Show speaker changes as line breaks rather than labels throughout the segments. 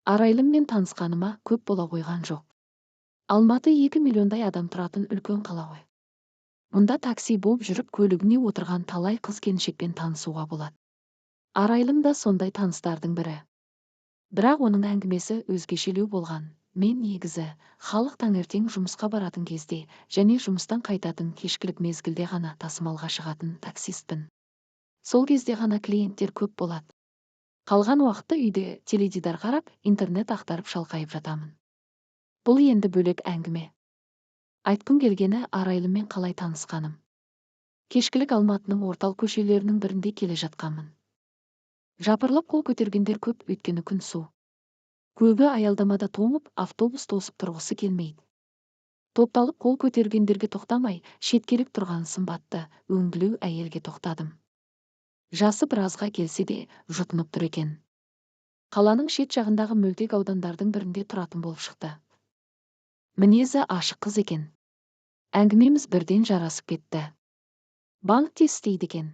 Арайлыммен танысқаныма көп бола қойған жоқ. Алматы 2 миллиондай адам тұратын үлкен қала ғой. Мұнда такси болып жүріп көлігіне отырған талай қыз-келіншекпен танысуға болады. Арайлым да сондай таныстардың бірі. Бірақ оның әңгімесі өзгешелеу болған. Мен негізі халық таңертең жұмысқа баратын кезде және жұмыстан қайтатын кешкілік мезгілде ғана тасымалға шығатын таксистпін. Сол кезде ғана клиенттер көп болады. Қалған уақытта үйде теледидар қарап, интернет ақтарып шалқайып жатамын. Бұл енді бөлек әңгіме. Айтқым келгені Арайлыммен қалай танысқаным. Кешкілік Алматының орталық көшелерінің бірінде келе жатқанмын. Жапырлап қол көтергендер көп, өйткені күн су. Көбі аялдамада тоңып, автобус тосып тұрғысы келмейді. Топталып қол көтергендерге тоқтамай, шеткерек тұрған сымбатты, өңділеу әйелге тоқтадым. Жасы біразға келсе де, жұтынып тұр екен. Қаланың шет жағындағы мөлтек аудандардың бірінде тұратын болып шықты. Мінезі ашық қыз екен. Әңгімеміз бірден жарасып кетті. Банкте істейді екен.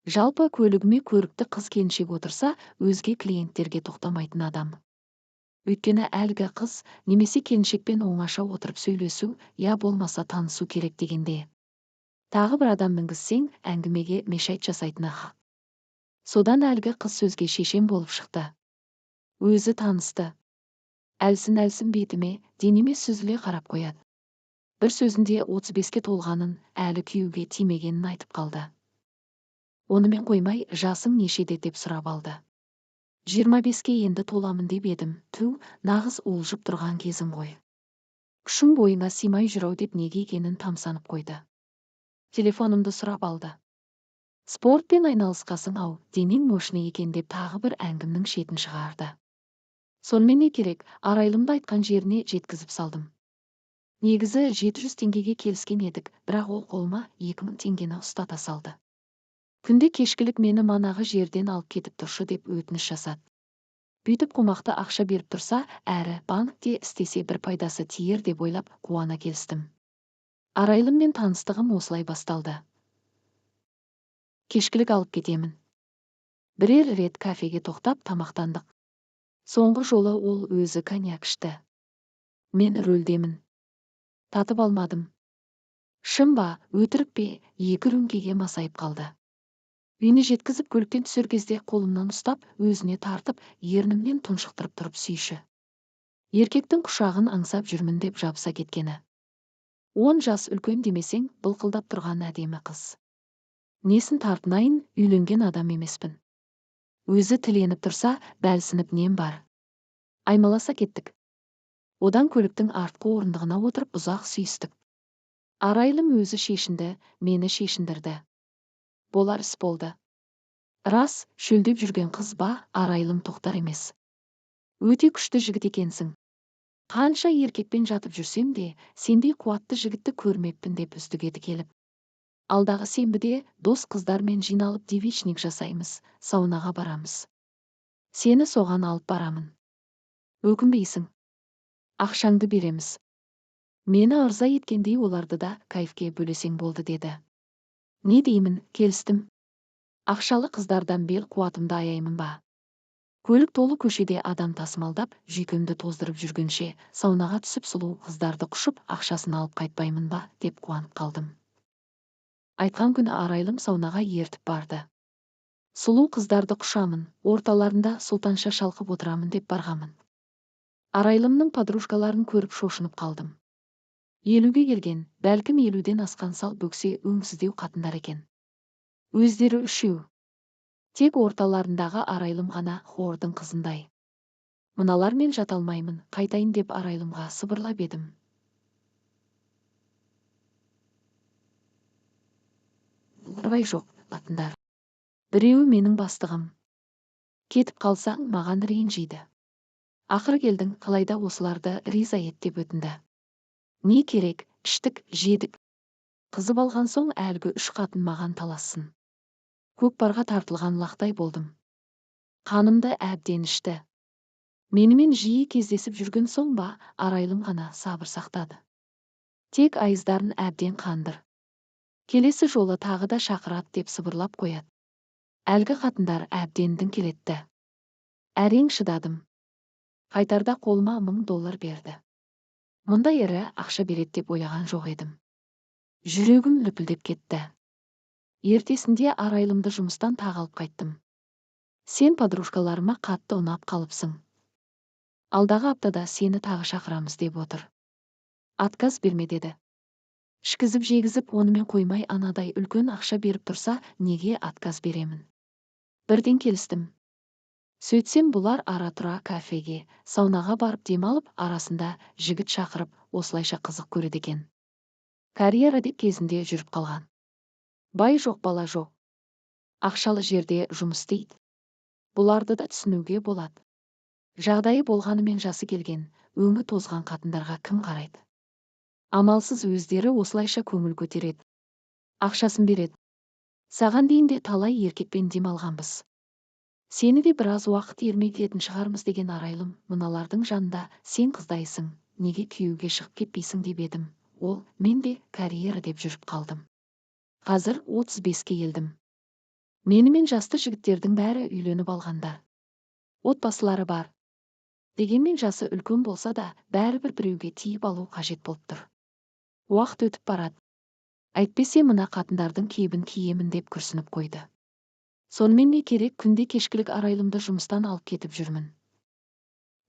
Жалпы көлігіме көрікті қыз-келіншек отырса, өзге клиенттерге тоқтамайтын адам. Өйткені әлгі қыз немесе келіншекпен оңаша отырып сөйлесу, я болмаса танысу керек дегенде. Тағы бір адам мінгізсең, әңгімеге мешайт жасайтыны хақ. Содан әлгі қыз сөзге шешен болып шықты. Өзі танысты. Әлсін-әлсін бетіме, денеме сүзіле қарап қояды. Бір сөзінде 35-ке толғанын, әлі күйеуге тимегенін айтып қалды. Онымен қоймай, жасың нешеде деп сұрап алды. 25-ке енді толамын деп едім. Нағыз уылжып тұрған кезім ғой. Күшің бойына симай жүрау деп неге екенін тамсанып қойды. Телефонымды сұрап алды. Спортпен айналысқасың-ау, денең мощный екен деп тағы бір әңгімнің шетін шығарды. Сонымен не керек, Арайлымды айтқан жеріне жеткізіп салдым. Негізі 700 теңгеге келіскен едік, бірақ ол қолыма 2000 теңгені ұстата салды. Күнде кешкілік мені манағы жерден алып кетіп тұршы деп өтініш жасады. Бүйтіп қомақты ақша беріп тұрса, әрі банкте істесе бір пайдасы тиер деп ойлап қуана келістім. Арайлыммен таныстығым осылай басталды. Кешкілік алып кетемін. Бірер рет кафеге тоқтап тамақтандық. Соңғы жолы ол өзі коньяк ішті. Мен рөлдемін. Татып алмадым. Шын ба, өтірік пе, 2 рөмкеге масайып қалды. Үйіне жеткізіп көліктен түсер кезде қолымнан ұстап, өзіне тартып, ернімнен тұншықтырып тұрып сүйші. Еркектің құшағын аңсап жүрмін деп жабыса кеткені. 10 жас үлкен демесең, былқылдап тұрған әдемі қыз. Несін тартынайын, үйленген адам емеспін. Өзі тіленіп тұрса, бәлсініп нем бар. Аймаласа кеттік. Одан көліктің артқы орындығына отырып ұзақ сүйістік. Арайлым өзі шешінді, мені шешіндірді. Болар іс болды. Рас, шөлдеп жүрген қыз ба, Арайлым тоқтар емес. Өте күшті жігіт екенсің. Қанша еркекпен жатып жүрсем де, сендей қуатты жігітті көрмеппін деп үздігеді келіп. Алдағы сенбіде дос қыздармен жиналып девичник жасаймыз, саунаға барамыз. Сені соған алып барамын. Өкінбейсің. Ақшаңды береміз. Мені ырза еткендей оларды да кайфке бөлесең болды деді. Не деймін, келістім. Ақшалы қыздардан бел қуатымды аяймын ба. Көлік толы көшеде адам тасымалдап, жүйкемді тоздырып жүргенше, саунаға түсіп сұлу қыздарды құшып, ақшасын алып қайтпаймын ба, деп қуанып қалдым. Айтқан күні Арайлым саунаға ертіп барды. Сұлу қыздарды құшамын, орталарында сұлтанша шалқып отырамын деп барғамын. Арайлымның подружкаларын көріп шошынып қалдым. 50-ге келген, бәлкім 50-ден асқан сал бөксе өңсіздеу қатындар екен. Өздері үшеу. Тек орталарындағы Арайлым ғана хордың қызындай. Мыналармен жата алмаймын, қайтайын деп Арайлымға сыбырлап едім. Арбай жоқ, қатындар. Біреуі менің бастығым. Кетіп қалсаң, маған ренжиді. Ақыры келдің, қалайда осыларды риза ет деп өтінді. Не керек, іштік, жедік. Қызып алған соң әлгі 3 қатын маған талассын. Көкпарға тартылған лақтай болдым. Қанымды әбден ішті. Менімен жиі кездесіп жүрген соң ба, Арайлым ғана сабыр сақтады. Тек айыздарын әбден қандыр. Келесі жолы тағы да шақырат деп сыбырлап қояды. Әлгі қатындар әбден діңкелетті. Әрең шыдадым. Қайтарда қолыма $1000 берді. Мұндай ірі ақша береді деп ойлаған жоқ едім. Жүрегім лүпілдеп кетті. Ертесінде арайлымды жұмыстан тағы алып қайттым. Сен подружкаларыма қатты ұнап қалыпсың. Алдағы аптада сені тағы шақырамыз деп отыр. Отказ берме деді. Ішкізіп жегізіп онымен қоймай анадай үлкен ақша беріп тұрса, неге отказ беремін? Бірден келістім. Сөйтсем бұлар ара-тұра кафеге, саунаға барып демалып, арасында жігіт шақырып, осылайша қызық көреді екен. Карьера деп кезінде жүріп қалған. Бай жоқ, бала жоқ. Ақшалы жерде жұмыс істейді. Бұларды да түсінуге болады. Жағдайы болғанымен жасы келген, өңі тозған қатындарға кім қарайды? Амалсыз өздері осылайша көңіл көтереді. Ақшасын береді. Саған дейін де талай еркекпен демалғанбыз. Сені де біраз уақыт ермейтетін шығармыз деген арайлым, мыналардың жанында сен қыздайсың, неге күйеуге шығып кетпейсің деп едім. Ол, мен де карьера деп жүріп қалдым. Қазір 35-ке келдім. Менімен жасты жігіттердің бәрі үйленіп алғандар. Отбасылары бар. Дегенмен жасы үлкен болса да, бәрібір біреуге тиіп алу қажет болып тұр. Уақыт өтіп барады. Әйтпесе мына қатындардың кейбін киемін деп күрсініп қойды. Сонымен не керек, күнде кешкілік арайлымды жұмыстан алып кетіп жүрмін.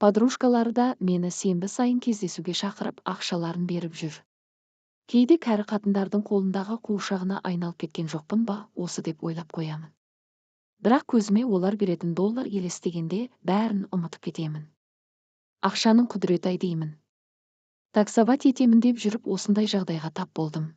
Подружкалары да мені сенбі сайын кездесуге шақырып, ақшаларын беріп жүр. Кейде кәрі қатындардың қолындағы қуыршағына айналып кеткен жоқпын ба, осы деп ойлап қоямын. Бірақ көзіме олар беретін $, елестегенде бәрін ұмытып кетемін. Ақшаның құдіреті-ай деймін. Таксовать етемін деп жүріп осындай жағдайға тап болдым.